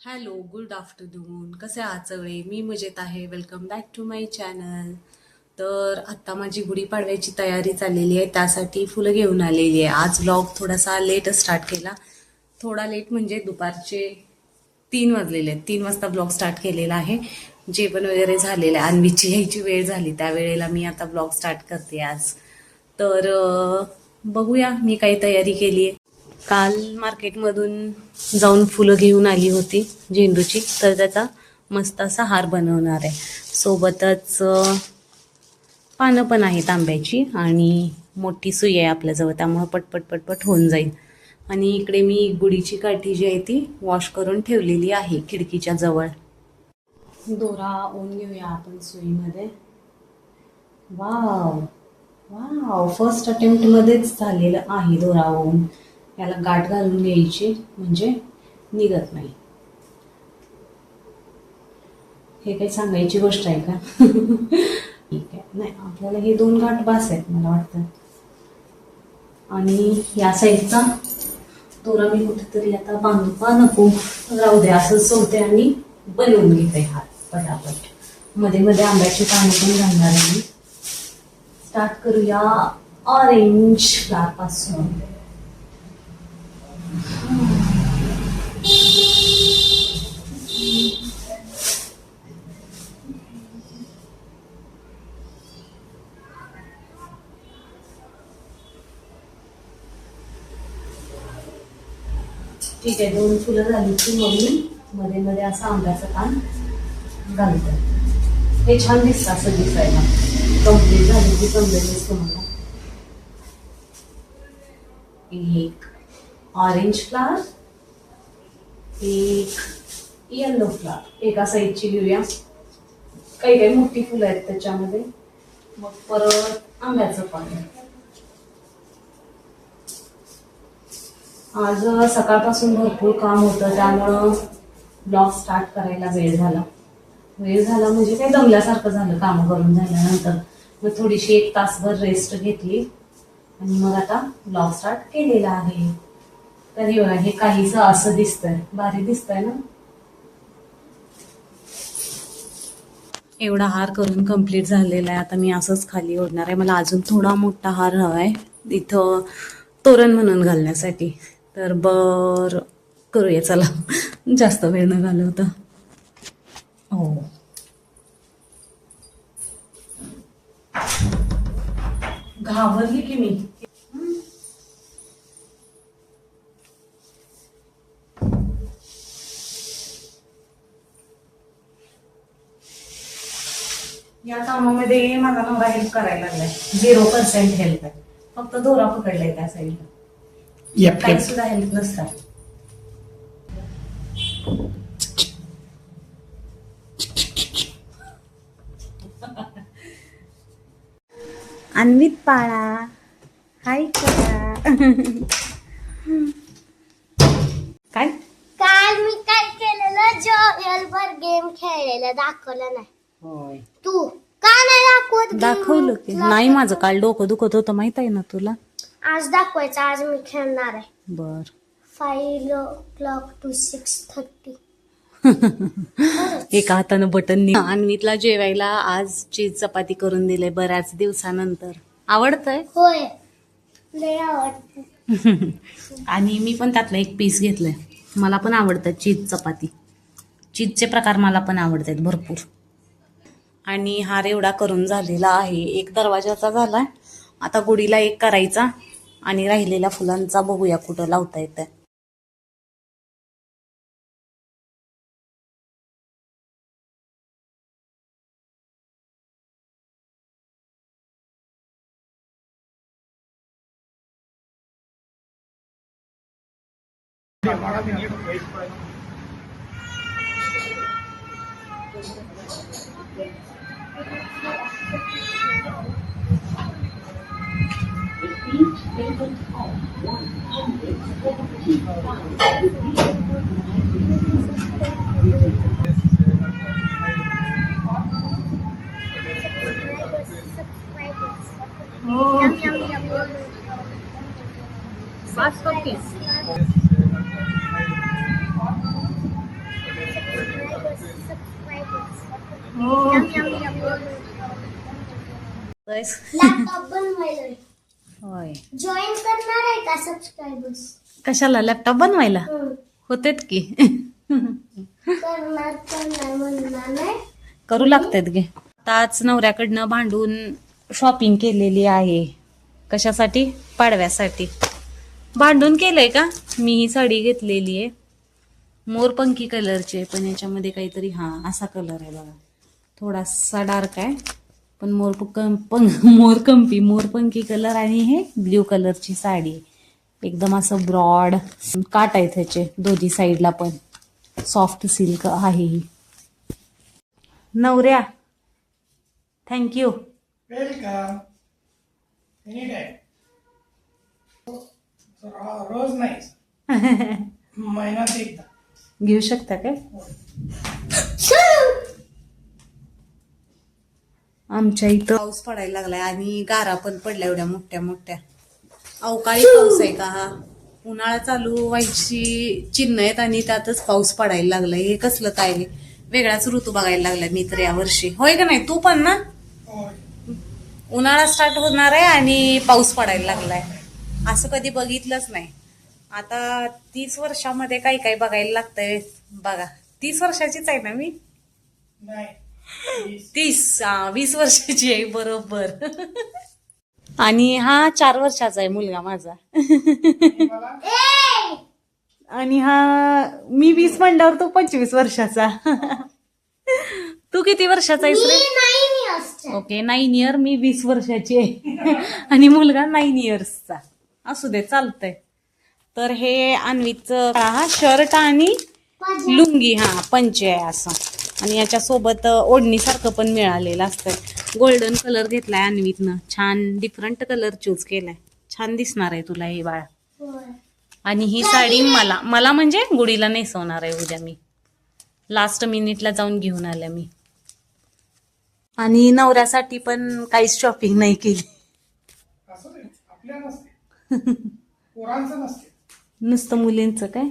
Hello, good afternoon. कसे आहात सगळे? मी मजेत आहे. Welcome back to my channel. तर आत्ता माझी गुढीपाडव्याची तयारी चाललेली आहे, त्यासाठी फुलं घेऊन आलेली आहे. आज व्लॉग थोडासा लेट स्टार्ट केला. थोडा लेट म्हणजे दुपारचे 3 वाजलेले आहेत. 3 वाजता ब्लॉग स्टार्ट केलेला आहे. जेवण वगैरे झालेलं आहे. अन्वीची यायची वेळ झाली, त्यावेळेला मी आता ब्लॉग स्टार्ट करते आज. तर बघूया मी काही तयारी केली आहे. काल मार्केटमधून जाऊन फुलं घेऊन आली होती झेंडूची, तर त्याचा मस्त असा हार बनवणार आहे. सोबतच पानं पण आहेत आंब्याची आणि मोठी सुई आहे आपल्याजवळ, त्यामुळे पटपट पटपट होऊन जाईल. आणि इकडे मी गुढीची काठी जी आहे ती वॉश करून ठेवलेली आहे खिडकीच्या जवळ. दोरा ओवून घेऊया आपण सुईमध्ये. वाव वाव, फर्स्ट अटेम्प्टमध्येच झालेलं आहे दोरा ओवून. याला गाठ घालून घ्यायची म्हणजे निघत नाही. हे काही सांगायची गोष्ट आहे का? ठीक आहे, नाही आपल्याला हे 2 गाठ बास आहेत मला वाटतं. आणि या साईडचा दोरा मी कुठेतरी आता बांधू का नको, राहू दे असंच सोडते आणि बनवून घेते हात पटापट. मध्ये मध्ये आंब्याची पानं पण घालणार आहे मी. स्टार्ट करूया ऑरेंज फ्लावर पासून. ठीक आहे, 2 फुलं झाली की मग मी मध्ये मध्ये असं आंब्याचं पान घालते. हे छान दिसतं असं दिसायला. कम्प्लीट झाली की समजेल तुम्हाला. एक ऑरेंज फ्लावर, एक येलो फ्लावर एका साईडची घेऊया. काही काही मोठी फुलं आहेत त्याच्यामध्ये. मग परत आंब्याचं पान. आज सकाळपासून भरपूर काम होतं, त्यामुळं ब्लॉग स्टार्ट करायला वेळ झाला म्हणजे काही दमल्यासारखं झालं काम करून झाल्यानंतर. मग थोडीशी 1 तासभर रेस्ट घेतली आणि मग आता ब्लॉग स्टार्ट केलेला आहे. तर हे बघा, हे काहीच असं दिसतंय, भारी दिसतंय ना. एवढा हार करून कंप्लीट झालेला आहे. आता मी असंच खाली ओढणार आहे. मला अजून थोडा मोठा हार हवा आहे इथं तोरण म्हणून घालण्यासाठी. तर करूया चला, जास्त वेळ न घालवता. हो, घाबरली की मी. या कामामध्ये माझा नवरा हेल्प करायला लागलाय. 0% हेल्प आहे, फक्त दोरा पकडलाय त्या साईडला. काही सुद्धा हेल्प नसतात. अन्वित पाळा, हाय करा. काय काल मी काय केलेलं, जोयलवर गेम खेळलेला दाखवलं नाही. होय, तू का नाही दाखवत? दाखवलं की नाही. माझं काल डोकं दुखत होतं, माहित आहे ना तुला. आज दाखवायचं, आज मी खेळणार आहे. बर. 5 o'clock to 6:30. एका हातानं बटन. अन्वितला जेवायला आज चीज चपाती करून दिले बऱ्याच दिवसानंतर. आवडतंय? होय, लय आवडतं. आणि मी पण त्यातलं एक पीस घेतलंय. मला पण आवडतं चीज चपाती. चीजचे प्रकार मला पण आवडतात भरपूर. आणि हार एवढा करून झालेला आहे. एक दरवाजाचा झालाय, आता गुढीला एक करायचा आणि राहिलेल्या फुलांचा बघूया कुठं लावता येतं. Fast cookies. लॅपटॉप बनवायला होय. जॉईन करणार आहे का सबस्क्रायबर्स? कशाला लॅपटॉप बनवायला? होतेत की. करणार म्हणणार नाही. करू लागतात गे. आताच नवऱ्याकडनं भांडून शॉपिंग केलेली आहे. कशासाठी? पाडव्यासाठी. भांडून केलंय का? मी ही साडी घेतलेली आहे मोरपंखी कलरची आहे, पण याच्यामध्ये काहीतरी असा कलर आहे बघा, थोडासा डार्क आहे पण मोरपंखी कलर. आणि हे ब्ल्यू कलरची साडी एकदम असं ब्रॉड काट आहे त्याचे दोन्ही साईडला, पण सॉफ्ट सिल्क आहे ही. नवऱ्या थँक्यू. वेलकम. Any time. रोज नाही, महिन्यात एकदा घेऊ शकता काय? आमच्या इथं पाऊस पडायला लागलाय आणि गारा पण पडल्या एवढ्या मोठ्या मोठ्या. अवकाळी पाऊस आहे का हा? उन्हाळा चालू व्हायची चिन्ह आहेत आणि त्यातच पाऊस पडायला लागलाय. हे कसलं काय? वेगळाच ऋतू बघायला लागलाय मी तर यावर्षी. होय का नाही? तू पण ना? उन्हाळा स्टार्ट होणार आहे आणि पाऊस पडायला लागलाय. असं कधी बघितलंच नाही. आता 30 वर्षामध्ये काही काही बघायला लागतंय बघा. 30 वर्षाचीच आहे ना मी? नाही 20 वर्षाची आहे बरोबर. आणि हा 4 वर्षाचा आहे मुलगा माझा. आणि मी 20 म्हणल्यावर तो 25 वर्षाचा. तू किती वर्षाचा आहेस रे? Okay 9 year. मी 20 वर्षाची आहे आणि मुलगा 9 इयर्सचा. असू दे चालतंय. तर हे अन्वीचं शर्ट आणि लुंगी पंचे आहे असं, आणि याच्यासोबत ओढणीसारखं पण मिळालेलं असतं. गोल्डन कलर घेतलाय अन्वीतनं. छान डिफरंट कलर चूज केलाय. छान दिसणार आहे तुला हे बाळा. आणि ही साडी मला म्हणजे गुडीला नेसवणार आहे उद्या मी. लास्ट मिनिटला जाऊन घेऊन आल्या मी. आणि नवऱ्यासाठी पण काहीच शॉपिंग नाही केली. असं नाही, आपल्या नसते, पोरांचं नसते. नुसतं मुलींचं काय?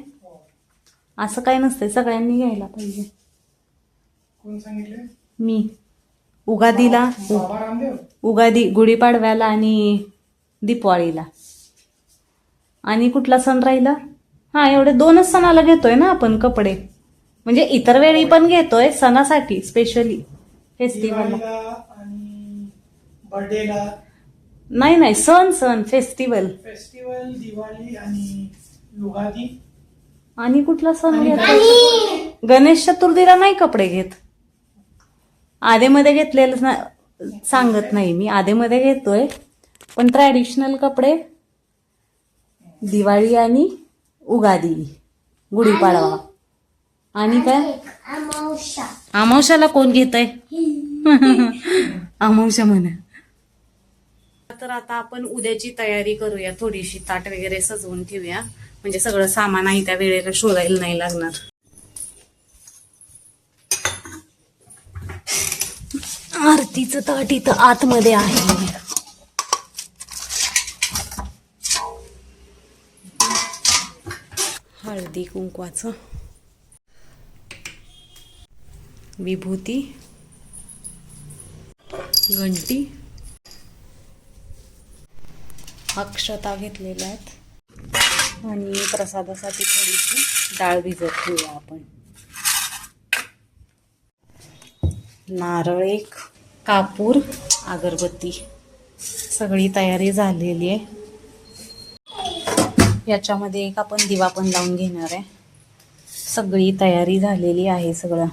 असं काय नसतंय, सगळ्यांनी घ्यायला पाहिजे. कोण सांगितले? मी उगादीला, बाबा रामदेव. उगादी, गुढीपाडव्याला आणि दीपावळीला. आणि कुठला सण राहिला? एवढे 2च सणाला घेतोय ना आपण कपडे. म्हणजे इतर वेळी पण घेतोय, सणासाठी स्पेशली फेस्टिवलला आणि बर्थडेला. नाही सण फेस्टिवल. दिवाळी आणि युगादी. आणि कुठला सण घेतोय? गणेश चतुर्थीला नाही कपडे घेत. आधेमध्ये घेतलेलं सांगत नाही मी, आधेमध्ये घेतोय पण ट्रॅडिशनल कपडे दिवाळी आणि उगादी, गुढीपाडवा. आणि काय? अमावस्याला कोण घेतय? अमावस्या म्हणा. तर आता आपण उद्याची तयारी करूया थोडीशी. ताट वगैरे सजवून ठेवूया, म्हणजे सगळं सामान आहे त्या वेळेला शोधायला नाही लागणार. आरतीचं ताट इथं आतमध्ये आहे. हळदी कुंकवाचं, विभूती, घंटी, अक्षता घेतलेल्या आहेत. आणि प्रसादासाठी थोडीशी डाळ भिजत ठेवूया आपण. नारळ एक, कापूर, अगरबत्ती, सगळी तयारी झालेली आहे. याच्यामध्ये एक आपण दिवा पण लावून घेणार आहे. सगळी तयारी झालेली आहे. सगळं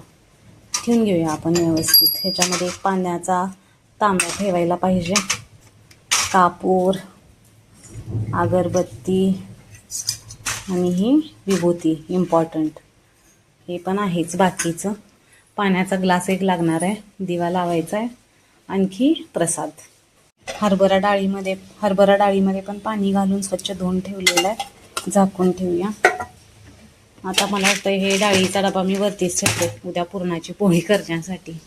ठेवून घेऊया आपण व्यवस्थित. ह्याच्यामध्ये एक पाण्याचा तांब्या ठेवायला पाहिजे. कापूर, अगरबत्ती आणि ही विभूती इम्पॉर्टंट. हे पण आहेच. बाकीचं पाण्याचा ग्लास एक लागणार आहे, दिवा लावायचा आहे, आणखी प्रसाद. हरभरा डाळीमध्ये पण पाणी घालून स्वच्छ धुवून ठेवलेलं आहे. झाकून ठेवूया. आता मला वाटतं हे डाळीचा डबा मी वरतीच ठेवते उद्या पुरणाची पोळी करण्यासाठी.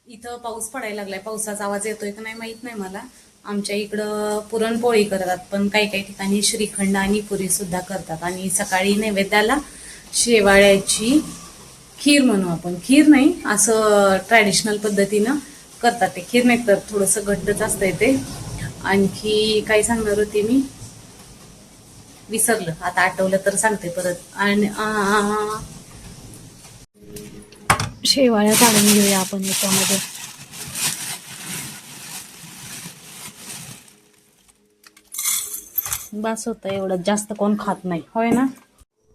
इथं पाऊस पडायला लागलाय. पावसाचा आवाज येतोय का नाही माहित नाही मला. आमच्या इकडं पुरणपोळी करतात, पण काही काही ठिकाणी श्रीखंड आणि पुरी सुद्धा करतात. आणि सकाळी नैवेद्याला शेवाळ्याची खीर म्हणू आपण. खीर नाही, असं ट्रॅडिशनल पद्धतीनं करतात ते. खीर नाही तर थोडंसं घट्टच असतंय ते. आणखी काय सांगणार होते मी, विसरलं. आता आठवलं तर सांगते परत. आणि शेवाळ्या काढून घेऊया आपण याच्यामध्ये. बस होतं एवढं, जास्त कोण खात नाही, होय ना.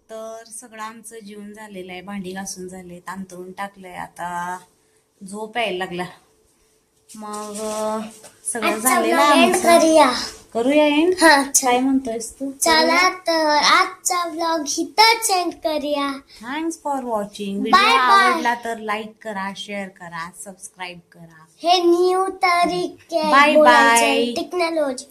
तर सगळं आमचं जेवण झालेलं आहे, भांडी घासून झाले, तांतळून टाकलंय, आता झोप यायला लागला. मग सगळं आजचा झालेलं vlog end आमचं. करूया. करूया एंड. हा काय म्हणतोयस तू? चला तर आजचा व्लॉग इथंच एंड करूया. Thanks for watching. Bye video bye. आवडला तर लाईक करा, शेअर करा, सबस्क्राईब करा. हे न्यू तरीके Bye bye. टेक्नॉलॉजी.